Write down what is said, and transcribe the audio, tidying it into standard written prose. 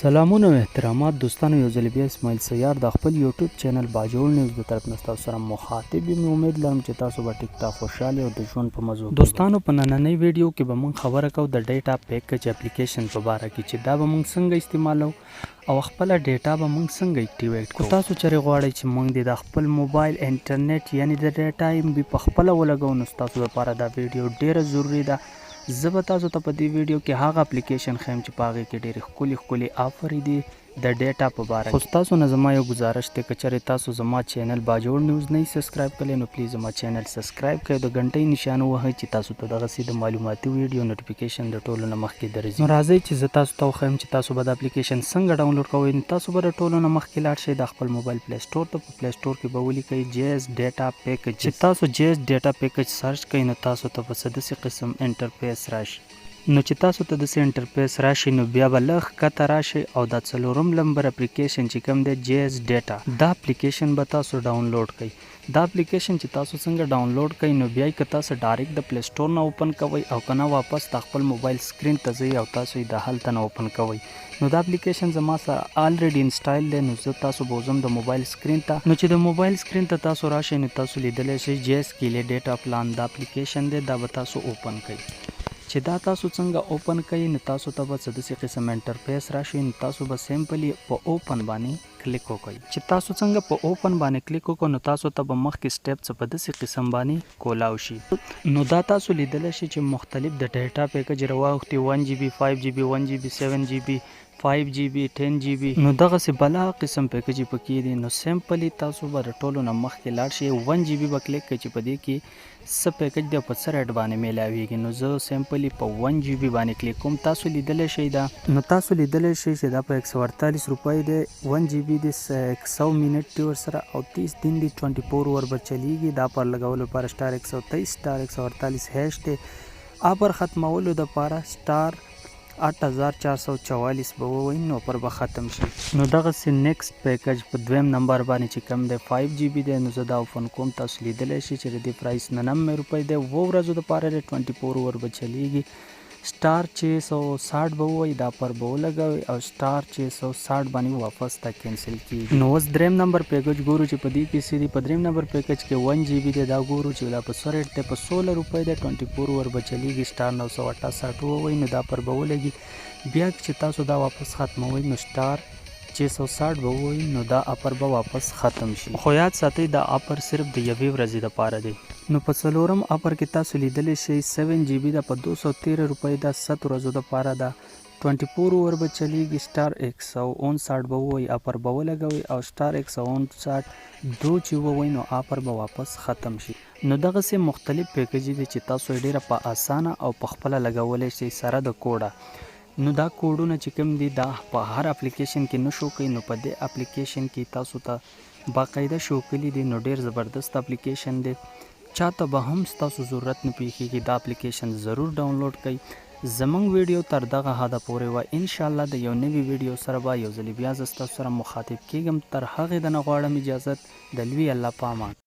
سلامونه او احترامات دوستانو، یو ځل بیا اسماعیل سیار د خپل یوټیوب چینل باجوړ نیوز د طرف نه تاسو سره مخاطب یم. امید لرم چې تاسو به ټیک ټاک خوشحاله او د ژوند په مزو دوستانو په نننۍ ویډیو کې به موږ خبره کوو د ډیټا پیکج اپلیکیشن په باره کې چې دا به موږ څنګه استعمالو او خپل ډیټا به موږ څنګه اکټیویټ کوو. تاسو چېرې غواړئ چې موږ د خپل موبایل انټرنیټ یعنی د ډیټا ایم بي په خپله ولګوو، نو ستاسو لپاره دا ویډیو ډیره ضروري ده. زه به تاسو ته په دې ویډیو کې هغه اپلیکیشن ښیم چې په هغې کې ډېرې ښکلي آفرې دي د ډیټا په باره کې. خو ستاسو نه زما یو ګزارش دی، که چېرې تاسو زما چینل باجوړ نیوز نه سبسکرایب کړی نو پلیز زما چینل سبسکرایب کړئ، د غنټۍ نشان ووهئ چې تاسو ته دغسې د معلوماتي ویډیو نوټیفیکیشن د ټولو نه مخکې درځي. نو راځئ چې زه تاسو ته وښیم چې تاسو به د اپلیکیشن څنګه ډاونلوډ کوئ. نو تاسو به د ټولو نه مخکې لاړ شئ د خپل موبایل پلی سټور ته. په پلی سټور کې به ولیکئ جیز ډیټا پیکج. چې تاسو جیز ډیټا پیکج سرچ کړئ نو تاسو ته به څه داسې قسم انټرفیس راشي. نو چې تاسو ته داسې انټرفیس راشي نو بیا به لږ ښکته راشئ او دا 4 نمبر اپلیکیشن چې کوم دی جیز ډیټا، دا اپلیکیشن به تاسو ډاونلوډ کړئ. دا اپلیکیشن چې تاسو څنګه ډاونلوډ کړئ نو بیا یې که تاسو ډایرکټ د پلی سټور نه اوپن کوئ او که نه واپس د خپل موبایل سکرین ته ځئ او تاسو یې د هلته نه اوپن کوئ. نو دا اپلیکیشن زما سره آلریډي انسټایل دی. نو زه تاسو به وځم د موبایل سکرین ته. نو چې د موبایل سکرین ته تاسو راشئ نو تاسو لیدلی شئ جیز کیلی ډیټا پلان دا اپلیکیشن دی، دا به تاسو اوپن کړئ. چې دا تاسو څنګه اوپن کوئ نو تاسو ته به څه داسې قسم انټرفیس راشي. نو تاسو به سمپلی په اوپن باندې کلیک وکړئ. چې تاسو څنګه په اوپن باندې کلیک وکړو نو تاسو ته به مخکې سټیپ څه په داسې قسم باندې کولاو شي. نو دا تاسو لیدلی شئ چې مختلف د ډیټا پیکج راواوښتي 1 GB 5 GB 1 GB 7 GB 5 GB 10 GB. نو دغسې بلا قسم پیکج پکې دي. نو سمپلی تاسو به د ټولو نه مخکې لاړ شئ 1 GB به کلیک کړئ چې په دې کې څه پیکج دی او په څه ریټ باندې میلاویږي. نو زه سمپلی په 1 GB باندې کلیک کوم. تاسو لیدلی شئ دا، نو تاسو لیدلی شئ چې دا په 148 روپۍ دی. 1 GB دی 100 منټ دی ورسره او 30 دن دی 24 ور به چلیږي. دا پر لګولو لپاره سٹار 123 سٹار 148 هیش دی. پر ختمولو دپاره سٹار 8444 به ووایي نو پر به ختم شي. نو دغسې نیکسټ پیکج په 2 نمبر باندې چې کوم دی 5 GB دی. نو زه دا اوپن کوم. تاسو لیدلی شئ چې د دې پرایس 99 روپۍ دی. 2 ورځو دپاره دی 24 ور به چلیږي. سٹار 660 به ووایي دا پر به ولګوئ او سٹار 660 باندې واپس تا کینسل کېږي. نو اوس 3 نمبر پیکج ګورو چې په دې کې څه دي. په 3 نمبر پیکج کې 1 GB دی. دا ګورو چې دا په څه ریټ دی. په 16 روپۍ دی. 24 ور به چلیږي. سٹار 968 ووایي نو دا پر به ولګي. بیا چې تاسو دا واپس ختموئ نو سٹار 660 به ووایي نو دا اپر به واپس ختم شي. خو یاد ساتئ دا اپر صرف د یوې ورځې دپاره دی. نو په 4م اپر کې تاسو لیدلی شئ 7 GB ده په 213 روپۍ ده. 7 ورځو دپاره ده. 24 ور به چلیږي. سٹار 159 به ووایي اپر به ولګوئ او سٹار 159 دو چې ووایي نو اپر به واپس ختم شي. نو دغسې مختلف پیکجې دي چې تاسو یې ډېره په اسانه او په خپله لګولی شئ سره د کوډه. نو دا کوډونه چې کوم دي دا په هر اپلیکیشن کې نه شو کوي. نو په دې اپلیکیشن کې تاسو ته باقاعده شو کړي دي. نو ډېر زبردست اپلیکیشن دی. چاته به هم ستاسو ضرورت نه پیښیږي دا اپلیکیشن ضرور ډاونلوډ کړئ. زموږ ویډیو تر دغه حده پورې وه. انشاءالله د یو نوي ویډیو سره به یو ځلې بیا زه ستاسو سره مخاطب کیږم. تر هغې د نه غواړم اجازت د لوی الله په امان.